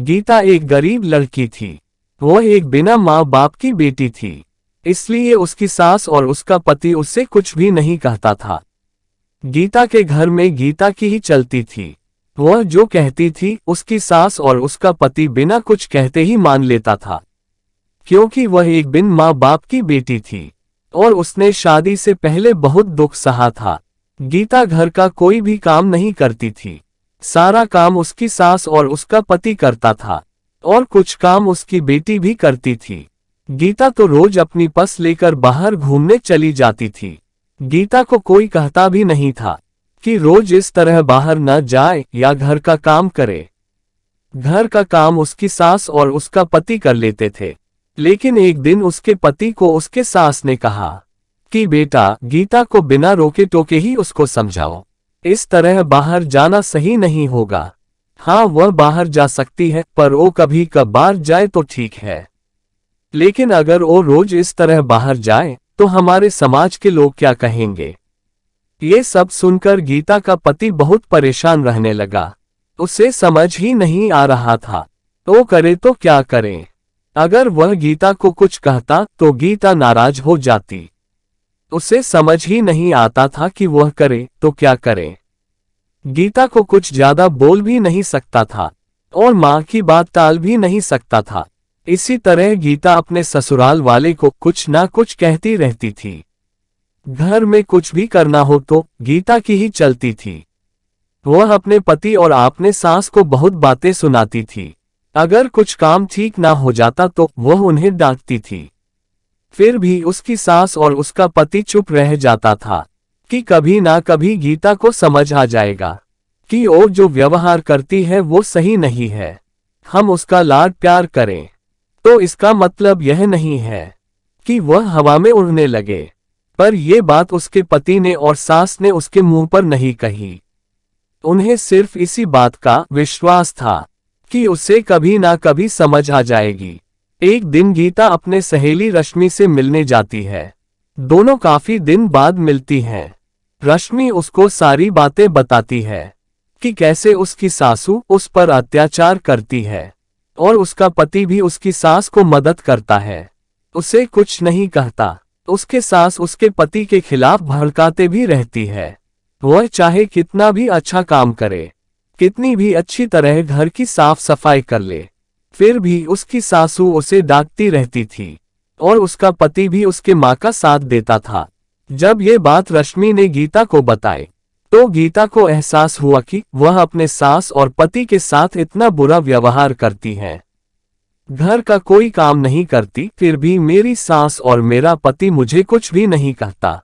गीता एक गरीब लड़की थी। वह एक बिना माँ बाप की बेटी थी, इसलिए उसकी सास और उसका पति उससे कुछ भी नहीं कहता था। गीता के घर में गीता की ही चलती थी। वह जो कहती थी उसकी सास और उसका पति बिना कुछ कहते ही मान लेता था, क्योंकि वह एक बिन माँ बाप की बेटी थी और उसने शादी से पहले बहुत दुख सहा था। गीता घर का कोई भी काम नहीं करती थी। सारा काम उसकी सास और उसका पति करता था और कुछ काम उसकी बेटी भी करती थी। गीता तो रोज अपनी पस लेकर बाहर घूमने चली जाती थी। गीता को कोई कहता भी नहीं था कि रोज इस तरह बाहर न जाए या घर का काम करे। घर का काम उसकी सास और उसका पति कर लेते थे, लेकिन एक दिन उसके पति को उसके सास ने कहा कि बेटा, गीता को बिना रोके टोके ही उसको समझाओ। इस तरह बाहर जाना सही नहीं होगा। हाँ, वह बाहर जा सकती है, पर वो कभी कभार जाए तो ठीक है, लेकिन अगर वो रोज इस तरह बाहर जाए तो हमारे समाज के लोग क्या कहेंगे। ये सब सुनकर गीता का पति बहुत परेशान रहने लगा। उसे समझ ही नहीं आ रहा था वो करे तो क्या करे। अगर वह गीता को कुछ कहता तो गीता नाराज हो जाती। उसे समझ ही नहीं आता था कि वह करे तो क्या करे। गीता को कुछ ज्यादा बोल भी नहीं सकता था और माँ की बात टाल भी नहीं सकता था। इसी तरह गीता अपने ससुराल वाले को कुछ ना कुछ कहती रहती थी। घर में कुछ भी करना हो तो गीता की ही चलती थी। वह अपने पति और अपने सास को बहुत बातें सुनाती थी। अगर कुछ काम ठीक ना हो जाता तो वह उन्हें डांटती थी। फिर भी उसकी सास और उसका पति चुप रह जाता था कि कभी ना कभी गीता को समझ आ जाएगा कि वो जो व्यवहार करती है वो सही नहीं है। हम उसका लाड प्यार करें तो इसका मतलब यह नहीं है कि वह हवा में उड़ने लगे। पर यह बात उसके पति ने और सास ने उसके मुंह पर नहीं कही। उन्हें सिर्फ इसी बात का विश्वास था कि उसे कभी ना कभी समझ आ जाएगी। एक दिन गीता अपने सहेली रश्मि से मिलने जाती है। दोनों काफी दिन बाद मिलती हैं। रश्मि उसको सारी बातें बताती है कि कैसे उसकी सासू उस पर अत्याचार करती है और उसका पति भी उसकी सास को मदद करता है। उसे कुछ नहीं कहता। उसके सास उसके पति के खिलाफ भड़काते भी रहती है। वह चाहे कितना भी अच्छा काम करे, कितनी भी अच्छी तरह घर की साफ सफाई कर ले, फिर भी उसकी सासू उसे डांटती रहती थी और उसका पति भी उसके माँ का साथ देता था। जब ये बात रश्मि ने गीता को बताई तो गीता को एहसास हुआ कि वह अपने सास और पति के साथ इतना बुरा व्यवहार करती है। घर का कोई काम नहीं करती, फिर भी मेरी सास और मेरा पति मुझे कुछ भी नहीं कहता।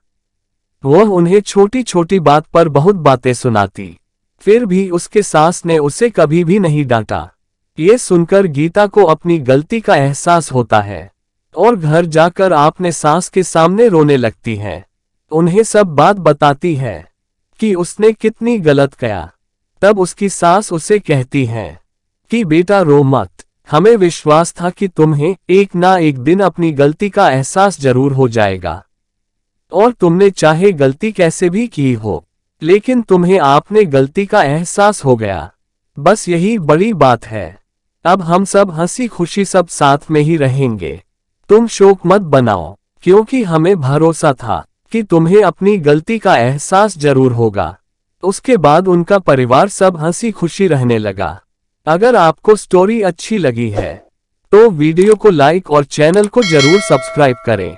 वह उन्हें छोटी छोटी बात पर बहुत बातें सुनाती, फिर भी उसके सास ने उसे कभी भी नहीं डांटा। ये सुनकर गीता को अपनी गलती का एहसास होता है और घर जाकर अपने सास के सामने रोने लगती है। उन्हें सब बात बताती है कि उसने कितनी गलत किया। तब उसकी सास उसे कहती है कि बेटा रो मत, हमें विश्वास था कि तुम्हें एक ना एक दिन अपनी गलती का एहसास जरूर हो जाएगा और तुमने चाहे गलती कैसे भी की हो, लेकिन तुम्हें आपने गलती का एहसास हो गया। बस यही बड़ी बात है। अब हम सब हंसी खुशी सब साथ में ही रहेंगे। तुम शोक मत बनाओ, क्योंकि हमें भरोसा था कि तुम्हें अपनी गलती का एहसास जरूर होगा। उसके बाद उनका परिवार सब हंसी खुशी रहने लगा। अगर आपको स्टोरी अच्छी लगी है तो वीडियो को लाइक और चैनल को जरूर सब्सक्राइब करें।